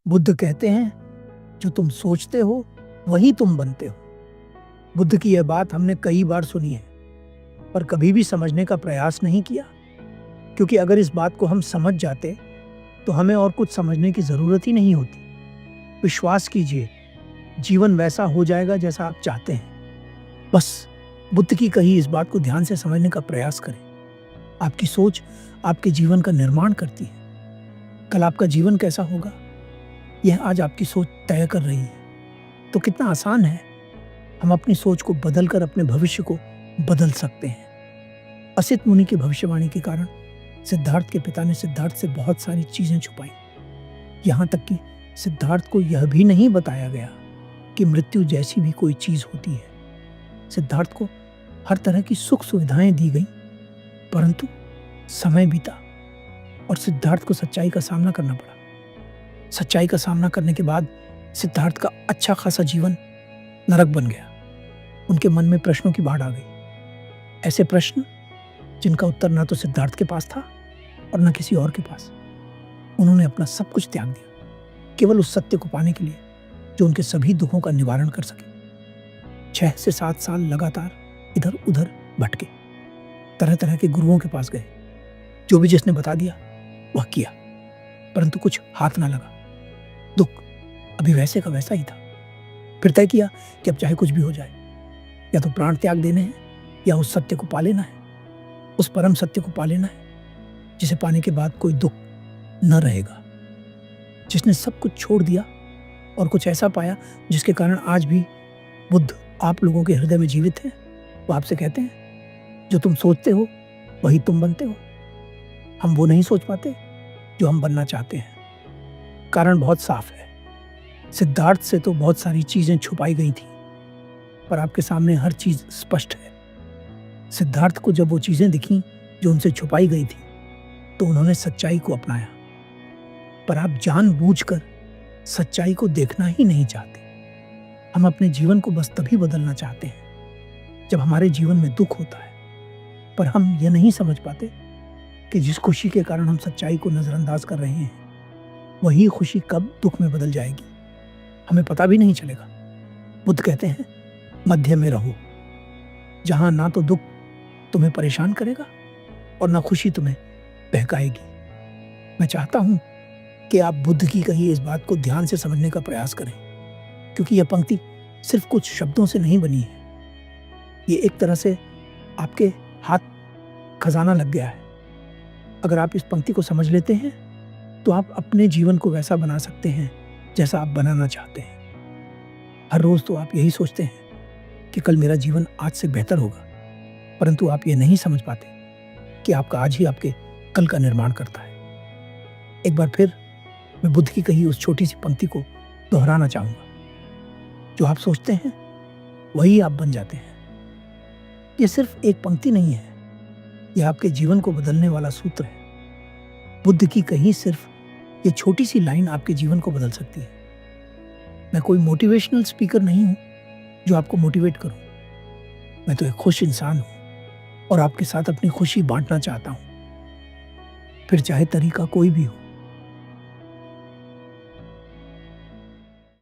बुद्ध कहते हैं, जो तुम सोचते हो वही तुम बनते हो। बुद्ध की यह बात हमने कई बार सुनी है, पर कभी भी समझने का प्रयास नहीं किया, क्योंकि अगर इस बात को हम समझ जाते तो हमें और कुछ समझने की जरूरत ही नहीं होती। विश्वास कीजिए, जीवन वैसा हो जाएगा जैसा आप चाहते हैं। बस बुद्ध की कही इस बात को ध्यान से समझने का प्रयास करें। आपकी सोच आपके जीवन का निर्माण करती है। कल आपका जीवन कैसा होगा, यह आज आपकी सोच तय कर रही है। तो कितना आसान है, हम अपनी सोच को बदलकर अपने भविष्य को बदल सकते हैं। असित मुनि की भविष्यवाणी के कारण सिद्धार्थ के पिता ने सिद्धार्थ से बहुत सारी चीजें छुपाई। यहाँ तक कि सिद्धार्थ को यह भी नहीं बताया गया कि मृत्यु जैसी भी कोई चीज होती है। सिद्धार्थ को हर तरह की सुख सुविधाएं दी गई, परंतु समय बीता और सिद्धार्थ को सच्चाई का सामना करना पड़ा। सच्चाई का सामना करने के बाद सिद्धार्थ का अच्छा खासा जीवन नरक बन गया। उनके मन में प्रश्नों की बाढ़ आ गई, ऐसे प्रश्न जिनका उत्तर न तो सिद्धार्थ के पास था और न किसी और के पास। उन्होंने अपना सब कुछ त्याग दिया, केवल उस सत्य को पाने के लिए जो उनके सभी दुखों का निवारण कर सके। 6 से 7 साल लगातार इधर उधर भटके, तरह तरह के गुरुओं के पास गए। जो भी जिसने बता दिया वह किया, परंतु कुछ हाथ ना लगा। दुख अभी वैसे का वैसा ही था। फिर तय किया कि अब चाहे कुछ भी हो जाए, या तो प्राण त्याग देने हैं या उस सत्य को पा लेना है, उस परम सत्य को पा लेना है जिसे पाने के बाद कोई दुख न रहेगा। जिसने सब कुछ छोड़ दिया और कुछ ऐसा पाया जिसके कारण आज भी बुद्ध आप लोगों के हृदय में जीवित है, वो आपसे कहते हैं, जो तुम सोचते हो वही तुम बनते हो। हम वो नहीं सोच पाते जो हम बनना चाहते हैं। कारण बहुत साफ है, सिद्धार्थ से तो बहुत सारी चीजें छुपाई गई थी, पर आपके सामने हर चीज स्पष्ट है। सिद्धार्थ को जब वो चीजें दिखी जो उनसे छुपाई गई थी, तो उन्होंने सच्चाई को अपनाया। पर आप जानबूझकर सच्चाई को देखना ही नहीं चाहते। हम अपने जीवन को बस तभी बदलना चाहते हैं जब हमारे जीवन में दुख होता है, पर हम यह नहीं समझ पाते कि जिस खुशी के कारण हम सच्चाई को नजरअंदाज कर रहे हैं, वही खुशी कब दुख में बदल जाएगी हमें पता भी नहीं चलेगा। बुद्ध कहते हैं, मध्य में रहो, जहां ना तो दुख तुम्हें परेशान करेगा और ना खुशी तुम्हें बहकाएगी। मैं चाहता हूं कि आप बुद्ध की कही इस बात को ध्यान से समझने का प्रयास करें, क्योंकि यह पंक्ति सिर्फ कुछ शब्दों से नहीं बनी है। ये एक तरह से आपके हाथ खजाना लग गया है। अगर आप इस पंक्ति को समझ लेते हैं तो आप अपने जीवन को वैसा बना सकते हैं जैसा आप बनाना चाहते हैं। हर रोज तो आप यही सोचते हैं कि कल मेरा जीवन आज से बेहतर होगा, परंतु आप ये नहीं समझ पाते कि आपका आज ही आपके कल का निर्माण करता है। एक बार फिर मैं बुद्ध की कही उस छोटी सी पंक्ति को दोहराना चाहूंगा, जो आप सोचते हैं वही आप बन जाते हैं। ये सिर्फ एक पंक्ति नहीं है, यह आपके जीवन को बदलने वाला सूत्र है। बुद्ध की कही सिर्फ ये छोटी सी लाइन आपके जीवन को बदल सकती है। मैं कोई मोटिवेशनल स्पीकर नहीं हूं जो आपको मोटिवेट करूं। मैं तो एक खुश इंसान हूं और आपके साथ अपनी खुशी बांटना चाहता हूं, फिर चाहे तरीका कोई भी हो।